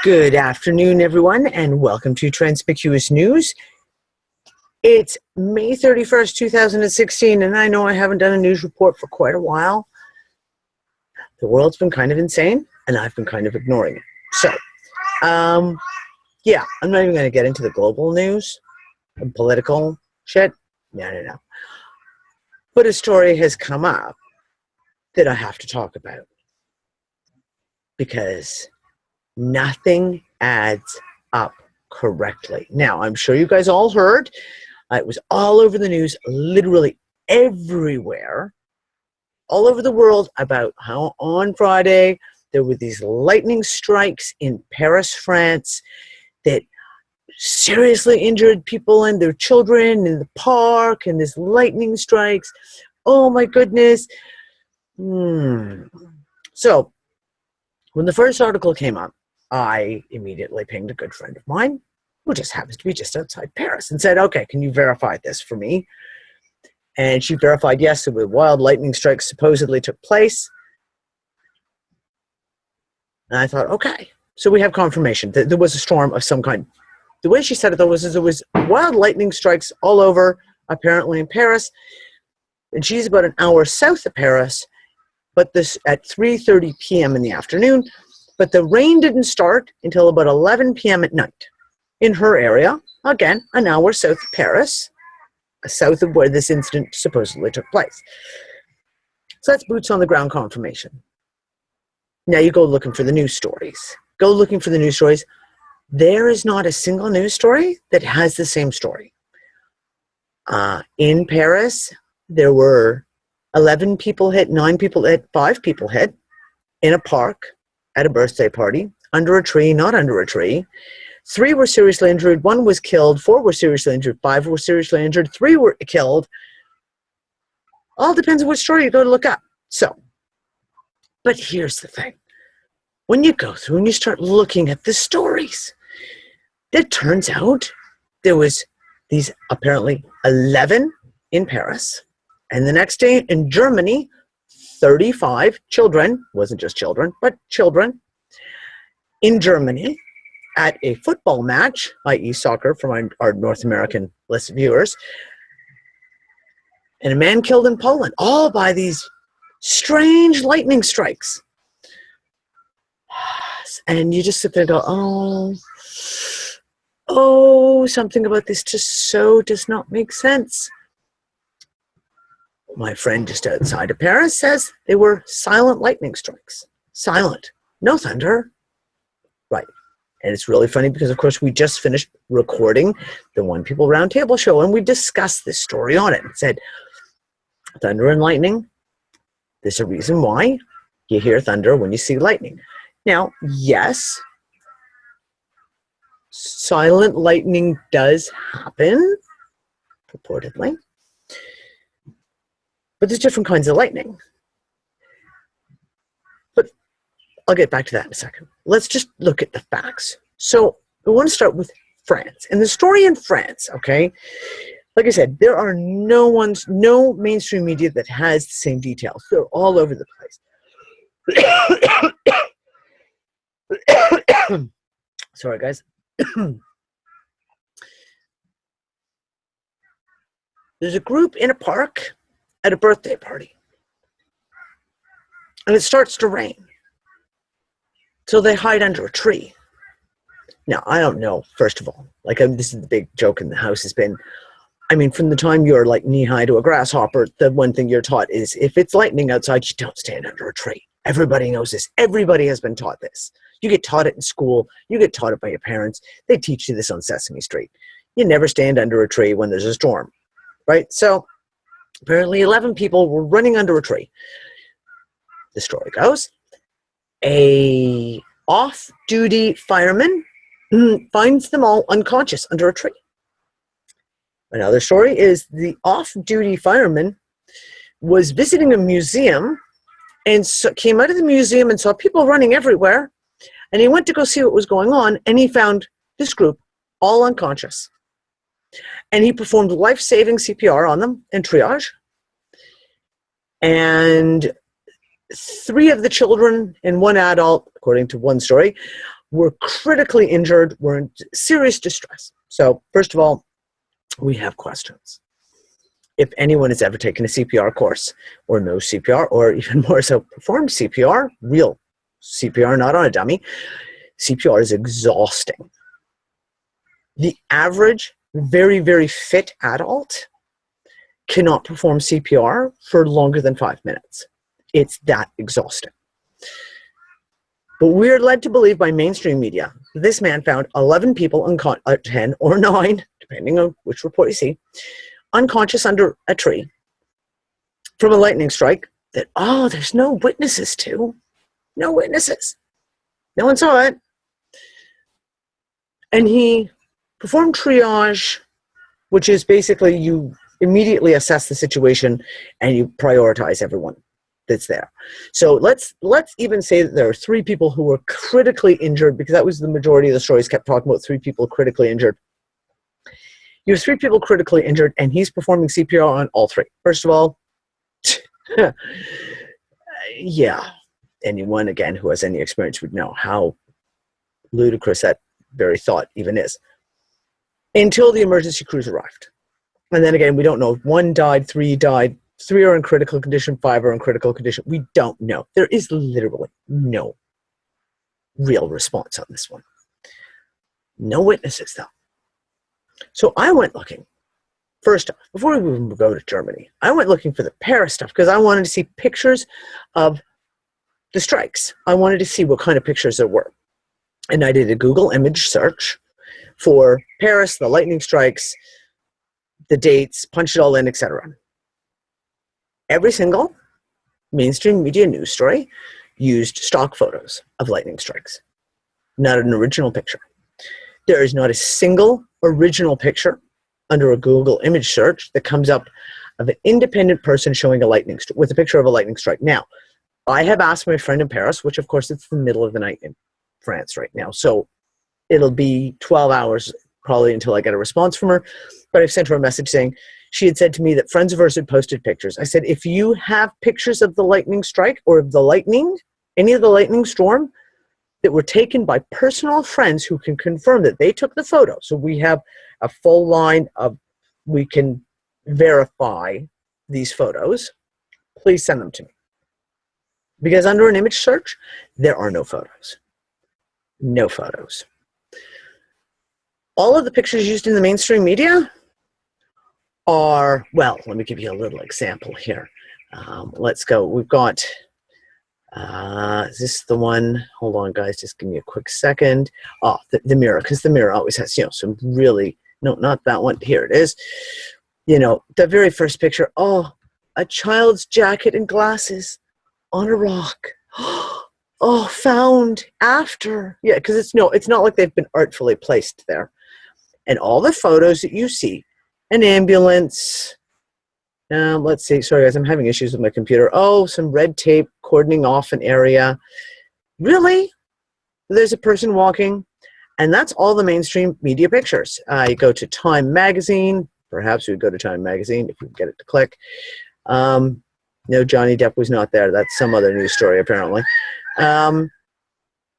Good afternoon, everyone, and welcome to Transpicuous News. It's May 31st, 2016, and I know I haven't done a news report for quite a while. The world's been kind of insane, and I've been kind of ignoring it. So, yeah, I'm not even going to get into the global news and political shit. No. But a story has come up that I have to talk about because nothing adds up correctly. Now, I'm sure you guys all heard. It was all over the news, literally everywhere, all over the world, about how on Friday there were these lightning strikes in Paris, France, that seriously injured people and their children in the park, and this lightning strikes. Oh my goodness. So, when the first article came up, I immediately pinged a good friend of mine who just happens to be just outside Paris and said, okay, can you verify this for me? And she verified, yes, the wild lightning strikes supposedly took place. And I thought, okay, so we have confirmation that there was a storm of some kind. The way she said it, though, was there was wild lightning strikes all over, apparently in Paris. And she's about an hour south of Paris, but this at 3:30 p.m. in the afternoon. But the rain didn't start until about 11 p.m. at night in her area, again, an hour south of Paris, south of where this incident supposedly took place. So that's boots on the ground confirmation. Now you go looking for the news stories. Go looking for the news stories. There is not a single news story that has the same story. In Paris, there were 11 people hit, 9 people hit, 5 people hit in a park at a birthday party, under a tree, not under a tree. 3 were seriously injured, 1 was killed, 4 were seriously injured, 5 were seriously injured, 3 were killed. All depends on which story you go to look up. So, but here's the thing. When you go through and you start looking at the stories, it turns out there was these apparently 11 in Paris, and the next day in Germany, 35 children, wasn't just children, but children, in Germany at a football match, i.e. soccer from our North American list of viewers, and a man killed in Poland, all by these strange lightning strikes. And you just sit there and go, oh, something about this just so does not make sense. My friend just outside of Paris says they were silent lightning strikes. Silent. No thunder. Right. And it's really funny because, of course, we just finished recording the One People Roundtable show, and we discussed this story on it and said, thunder and lightning, there's a reason why you hear thunder when you see lightning. Now, yes, silent lightning does happen, purportedly. But there's different kinds of lightning. But I'll get back to that in a second. Let's just look at the facts. So we want to start with France. And the story in France, okay, like I said, there are no mainstream media that has the same details. They're all over the place. Sorry, guys. There's a group in a park at a birthday party, and it starts to rain, so they hide under a tree. Now, I don't know, first of all, this is the big joke in the house has been, from the time you're like knee-high to a grasshopper, the one thing you're taught is if it's lightning outside, you don't stand under a tree. Everybody knows this. Everybody has been taught this. You get taught it in school. You get taught it by your parents. They teach you this on Sesame Street. You never stand under a tree when there's a storm, right? So apparently 11 people were running under a tree. The story goes, a off-duty fireman finds them all unconscious under a tree. Another story is the off-duty fireman was visiting a museum and came out of the museum and saw people running everywhere, and he went to go see what was going on, and he found this group all unconscious. And he performed life-saving CPR on them and triage. And 3 of the children and 1 adult, according to one story, were critically injured, were in serious distress. So first of all, we have questions. If anyone has ever taken a CPR course or knows CPR, or even more so performed CPR, real CPR, not on a dummy, CPR is exhausting. The average very, very fit adult cannot perform CPR for longer than 5 minutes. It's that exhausting. But we're led to believe by mainstream media that this man found 11 people, 10 or 9, depending on which report you see, unconscious under a tree from a lightning strike that, there's no witnesses to. No witnesses. No one saw it. And he performed triage, which is basically you immediately assess the situation and you prioritize everyone that's there. So let's even say that there are 3 people who were critically injured, because that was the majority of the stories kept talking about 3 people critically injured. You have 3 people critically injured, and he's performing CPR on all 3. First of all, yeah, anyone, again, who has any experience would know how ludicrous that very thought even is. Until the emergency crews arrived. And then again, we don't know if 1 died, 3 died, 3 are in critical condition, 5 are in critical condition. We don't know. There is literally no real response on this one. No witnesses, though. So I went looking. First off, before we even go to Germany, I went looking for the Paris stuff because I wanted to see pictures of the strikes. I wanted to see what kind of pictures there were. And I did a Google image search for Paris, the lightning strikes, the dates, punched it all in, etc. Every single mainstream media news story used stock photos of lightning strikes, not an original picture. There is not a single original picture under a Google image search that comes up of an independent person showing a lightning with a picture of a lightning strike. Now, I have asked my friend in Paris, which of course it's the middle of the night in France right now, so it'll be 12 hours probably until I get a response from her, but I've sent her a message saying she had said to me that friends of hers had posted pictures. I said, if you have pictures of the lightning strike or of the lightning, any of the lightning storm that were taken by personal friends who can confirm that they took the photo, so we have a full line of, we can verify these photos, please send them to me. Because under an image search, there are no photos. No photos. All of the pictures used in the mainstream media are, well, let me give you a little example here. Let's go. We've got, is this the one? Hold on, guys. Just give me a quick second. Oh, the mirror, because the mirror always has, some really, no, not that one. Here it is. The very first picture. Oh, a child's jacket and glasses on a rock. Oh, found after. Yeah, because it's not like they've been artfully placed there. And all the photos that you see, an ambulance, let's see, sorry guys, I'm having issues with my computer. Oh, some red tape cordoning off an area. Really? There's a person walking, and that's all the mainstream media pictures. You go to Time Magazine, perhaps we would go to Time Magazine if we can get it to click. No, Johnny Depp was not there. That's some other news story, apparently.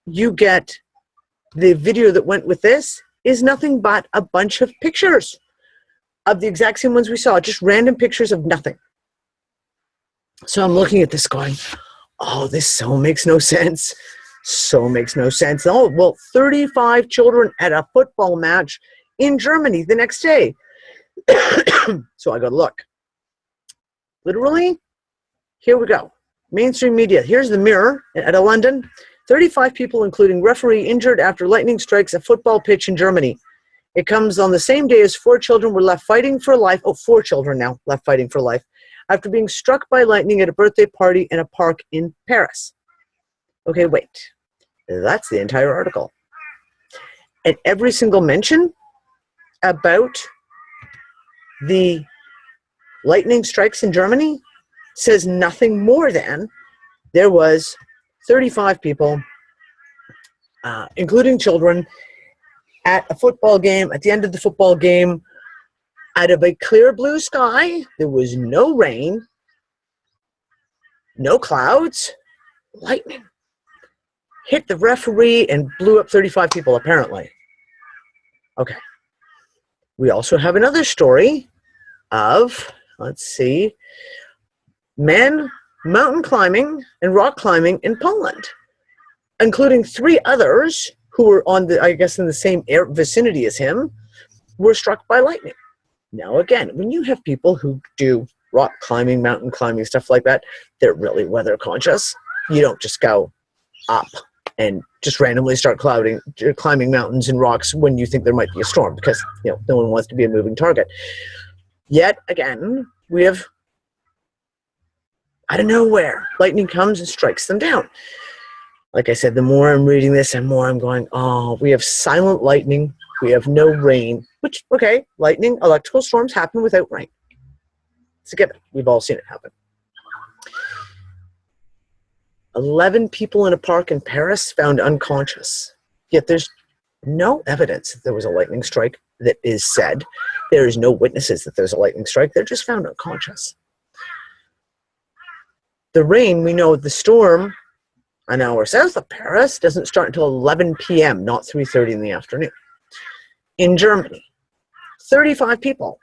You get the video that went with this is nothing but a bunch of pictures of the exact same ones we saw, just random pictures of nothing. So I'm looking at this going, oh, this so makes no sense. So makes no sense. Oh, well, 35 children at a football match in Germany the next day. So I go, look, literally, here we go. Mainstream media. Here's the Mirror at a London. 35 people, including referee, injured after lightning strikes a football pitch in Germany. It comes on the same day as 4 children were left fighting for life. Oh, 4 children now left fighting for life after being struck by lightning at a birthday party in a park in Paris. Okay, wait. That's the entire article. And every single mention about the lightning strikes in Germany says nothing more than there was 35 people, including children, at a football game. At the end of the football game, out of a clear blue sky, there was no rain, no clouds, lightning. hit the referee and blew up 35 people, apparently. Okay. We also have another story of, let's see, men mountain climbing and rock climbing in Poland, including 3 others who were on the, I guess, in the same vicinity as him, were struck by lightning. Now, again, when you have people who do rock climbing, mountain climbing, stuff like that, they're really weather conscious. You don't just go up and just randomly start climbing mountains and rocks when you think there might be a storm, because no one wants to be a moving target. Yet again, we have, out of nowhere, lightning comes and strikes them down. Like I said, the more I'm reading this, the more I'm going, oh, we have silent lightning, we have no rain, which, okay, lightning, electrical storms happen without rain. It's a given. We've all seen it happen. 11 people in a park in Paris found unconscious. Yet there's no evidence that there was a lightning strike that is said. There is no witnesses that there's a lightning strike. They're just found unconscious. The rain, we know the storm an hour south of Paris doesn't start until 11 p.m., not 3:30 in the afternoon. In Germany, 35 people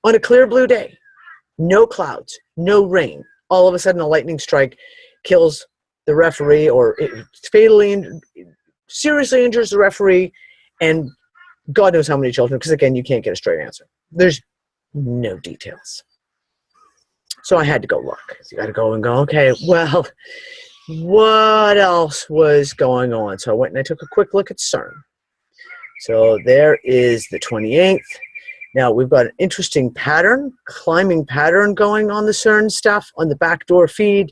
on a clear blue day, no clouds, no rain. All of a sudden, a lightning strike kills the referee, or it fatally, seriously injures the referee, and God knows how many children, because again, you can't get a straight answer. There's no details. So I had to go look. So you got to go and go, okay, well, what else was going on? So I went and I took a quick look at CERN. So there is the 28th. Now we've got an interesting pattern, climbing pattern going on the CERN stuff on the backdoor feed,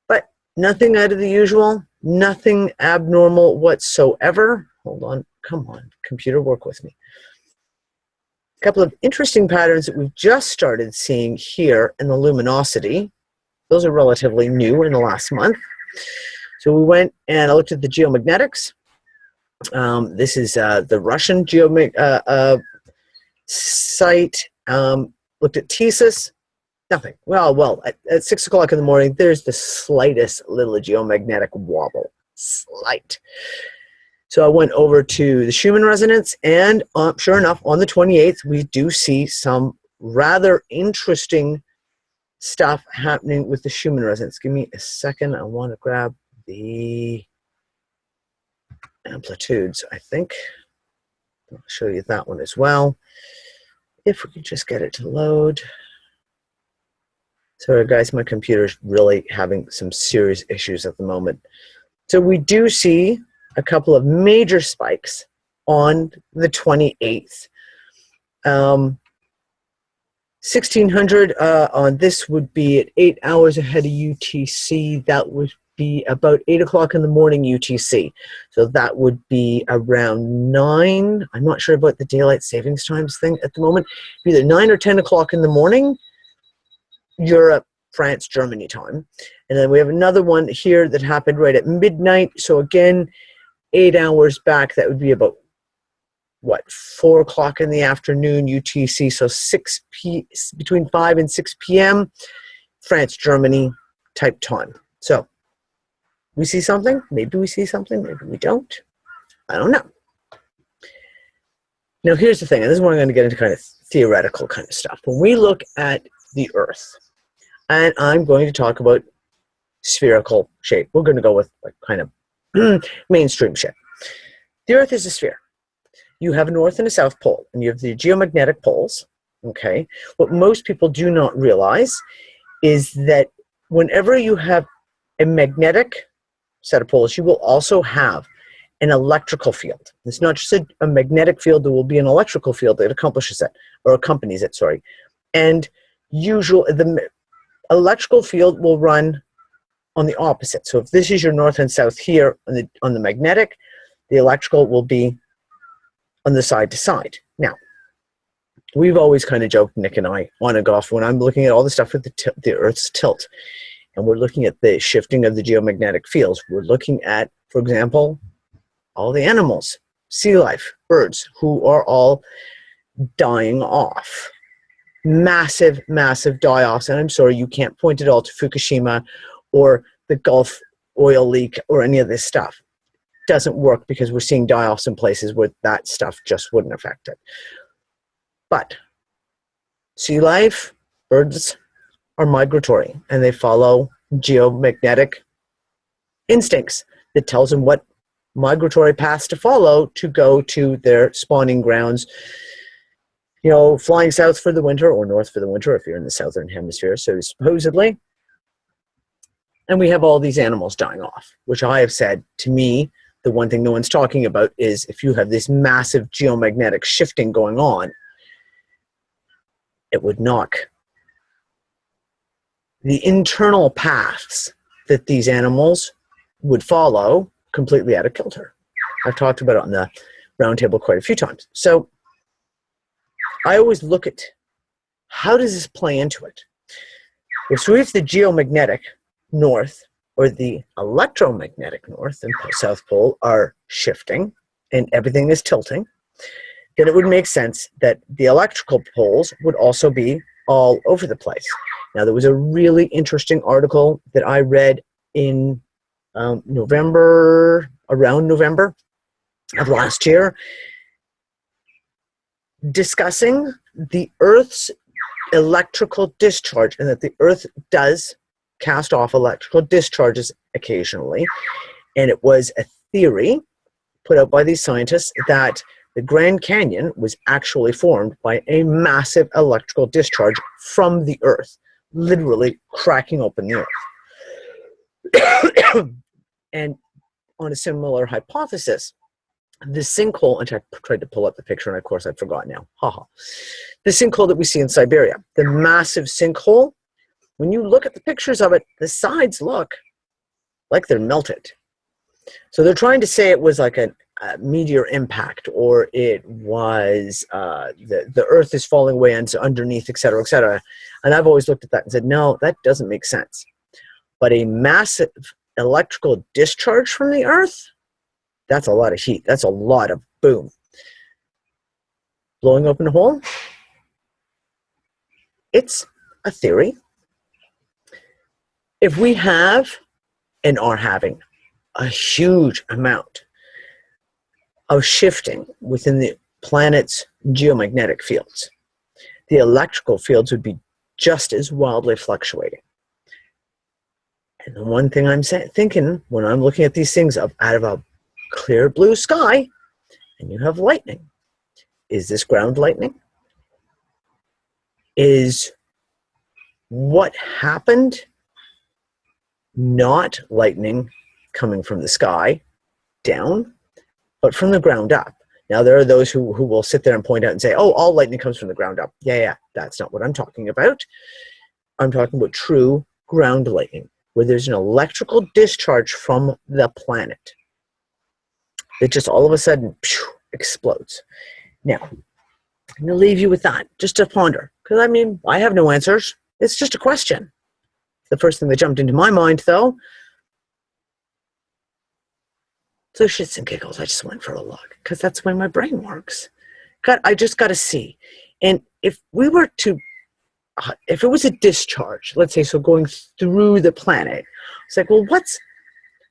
but nothing out of the usual, nothing abnormal whatsoever. Hold on, come on, computer, work with me. A couple of interesting patterns that we've just started seeing here in the luminosity. Those are relatively new in the last month. So we went and I looked at the geomagnetics. This is the Russian site. Looked at TESIS. Nothing. Well, at 6 o'clock in the morning, there's the slightest little geomagnetic wobble. Slight. So I went over to the Schumann resonance, and sure enough, on the 28th, we do see some rather interesting stuff happening with the Schumann resonance. Give me a second. I want to grab the amplitudes, I think. I'll show you that one as well. If we could just get it to load. Sorry, guys, my computer's really having some serious issues at the moment. So we do see a couple of major spikes on the 28th. 1600 on this would be at 8 hours ahead of UTC. That would be about 8 o'clock in the morning UTC. So that would be around 9. I'm not sure about the daylight savings times thing at the moment. Either 9 or 10 o'clock in the morning, Europe, France, Germany time. And then we have another one here that happened right at midnight. So again, 8 hours back, that would be about, what, 4 o'clock in the afternoon UTC, so between 5 and 6 p.m. France, Germany type time. So we see something, maybe we see something, maybe we don't. I don't know. Now here's the thing, and this is where I'm going to get into kind of theoretical kind of stuff. When we look at the Earth, and I'm going to talk about spherical shape. We're going to go with like kind of mainstream shape. The Earth is a sphere. You have a north and a south pole, and you have the geomagnetic poles, okay? What most people do not realize is that whenever you have a magnetic set of poles, you will also have an electrical field. It's not just a magnetic field, there will be an electrical field that accomplishes it, or accompanies it, sorry. And the electrical field will run on the opposite. So if this is your north and south here on the magnetic, the electrical will be on the side to side. Now, we've always kind of joked, Nick and I, on and off, when I'm looking at all the stuff with the Earth's tilt, and we're looking at the shifting of the geomagnetic fields, we're looking at, for example, all the animals, sea life, birds, who are all dying off. Massive, massive die-offs, and I'm sorry, you can't point it all to Fukushima or the Gulf oil leak or any of this stuff. Doesn't work because we're seeing die-offs in places where that stuff just wouldn't affect it. But sea life, birds are migratory, and they follow geomagnetic instincts that tells them what migratory paths to follow to go to their spawning grounds. You know, flying south for the winter or north for the winter if you're in the southern hemisphere, so supposedly. And we have all these animals dying off, which I have said, to me, the one thing no one's talking about is if you have this massive geomagnetic shifting going on, it would knock the internal paths that these animals would follow completely out of kilter. I've talked about it on the roundtable quite a few times. So I always look at how does this play into it? So if the geomagnetic north or the electromagnetic north and south pole are shifting and everything is tilting, then it would make sense that the electrical poles would also be all over the place. Now, there was a really interesting article that I read in around November of last year, discussing the Earth's electrical discharge, and that the Earth does cast off electrical discharges occasionally. And it was a theory put out by these scientists that the Grand Canyon was actually formed by a massive electrical discharge from the Earth, literally cracking open the Earth. And on a similar hypothesis, the sinkhole, and I tried to pull up the picture, and of course I forgot now. Haha. The sinkhole that we see in Siberia, the massive sinkhole, when you look at the pictures of it, the sides look like they're melted. So they're trying to say it was like a meteor impact, or it was the Earth is falling away underneath, et cetera, et cetera. And I've always looked at that and said, no, that doesn't make sense. But a massive electrical discharge from the Earth, that's a lot of heat. That's a lot of boom. Blowing open a hole, it's a theory. If we have and are having a huge amount of shifting within the planet's geomagnetic fields, the electrical fields would be just as wildly fluctuating. And the one thing I'm thinking when I'm looking at these things out of a clear blue sky, and you have lightning, is this ground lightning? Is what happened not lightning coming from the sky down, but from the ground up? Now, there are those who will sit there and point out and say, oh, all lightning comes from the ground up. Yeah, that's not what I'm talking about. I'm talking about true ground lightning, where there's an electrical discharge from the planet that just all of a sudden explodes. Now, I'm going to leave you with that, just to ponder, because I mean, I have no answers. It's just a question. The first thing that jumped into my mind, though, so shits and giggles, I just went for a look, because that's the way my brain works. I just got to see. And if we were to, if it was a discharge, let's say, so going through the planet, it's like, well,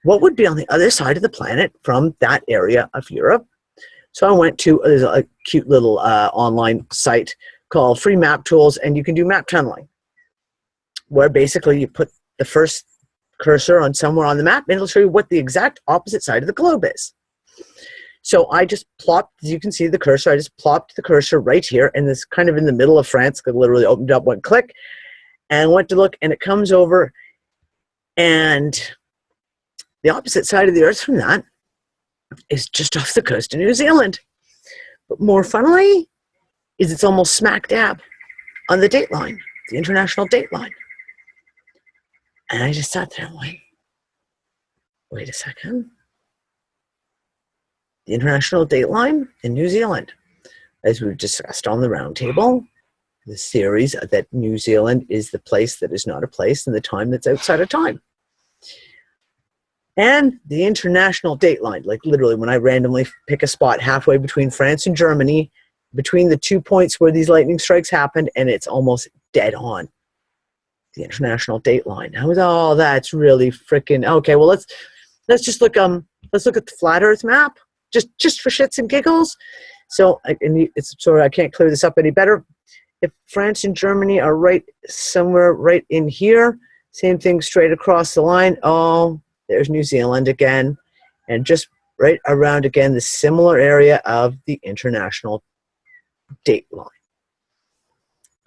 what would be on the other side of the planet from that area of Europe? So I went to a cute little online site called Free Map Tools, and you can do map tunneling, where basically you put the first cursor on somewhere on the map, and it'll show you what the exact opposite side of the globe is. So I just plopped, as you can see the cursor, I just plopped the cursor right here, and this kind of in the middle of France, it literally opened up, one click, and went to look, and it comes over, and the opposite side of the Earth from that is just off the coast of New Zealand. But more funnily, is it's almost smack dab on the date line, the international date line. And I just sat there and went, wait a second. The international date line in New Zealand, as we've discussed on the roundtable, the theories that New Zealand is the place that is not a place and the time that's outside of time. And the international date line, like literally when I randomly pick a spot halfway between France and Germany, between the 2 points where these lightning strikes happened, and it's almost dead on. the international date line. I was, oh, that's really freaking okay. Well, let's just look let's look at the flat Earth map just for shits and giggles. So it's sorry, I can't clear this up any better. If France and Germany are right somewhere right in here, same thing straight across the line. Oh, there's New Zealand again, and just right around again the similar area of the international date line.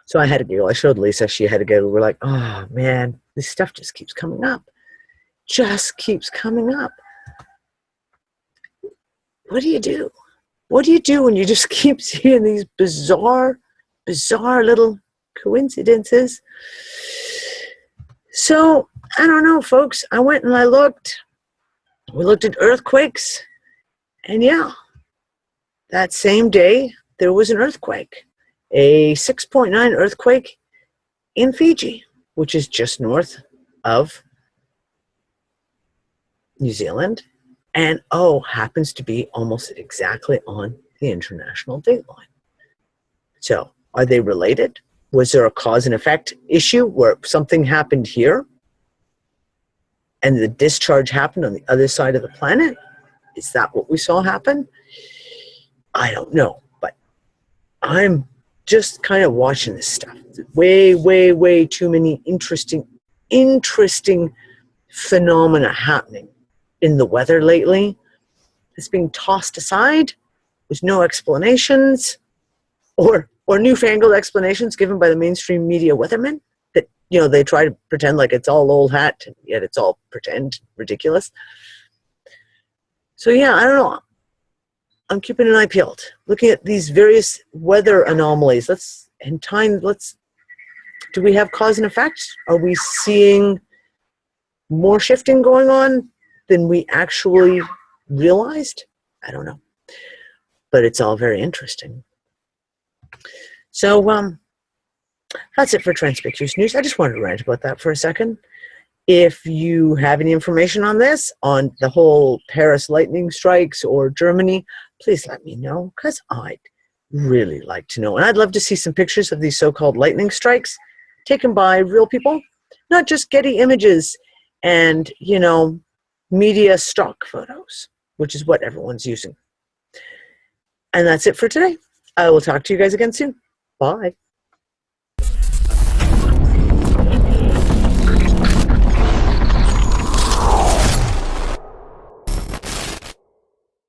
So I had to giggle. I showed Lisa. She had to giggle. We're like, oh, man, this stuff just keeps coming up. Just keeps coming up. What do you do? What do you do when you just keep seeing these bizarre little coincidences? So, I don't know, folks. I went and I looked. We looked at earthquakes. And yeah, that same day, there was an earthquake. A 6.9 earthquake in Fiji, which is just north of New Zealand, and happens to be almost exactly on the international date line. So, are they related? Was there a cause and effect issue where something happened here and the discharge happened on the other side of the planet? Is that what we saw happen? I don't know, but I'm just kind of watching this stuff. Way too many interesting phenomena happening in the weather lately. It's being tossed aside with no explanations or newfangled explanations given by the mainstream media weathermen that, they try to pretend like it's all old hat, and yet it's all pretend ridiculous. So yeah, I don't know. I'm keeping an eye peeled, looking at these various weather anomalies. Do we have cause and effect? Are we seeing more shifting going on than we actually realized? I don't know. But it's all very interesting. So that's it for Transpicuous News. I just wanted to rant about that for a second. If you have any information on this, on the whole Paris lightning strikes or Germany, please let me know, because I'd really like to know. And I'd love to see some pictures of these so-called lightning strikes taken by real people, not just Getty images and, media stock photos, which is what everyone's using. And that's it for today. I will talk to you guys again soon. Bye.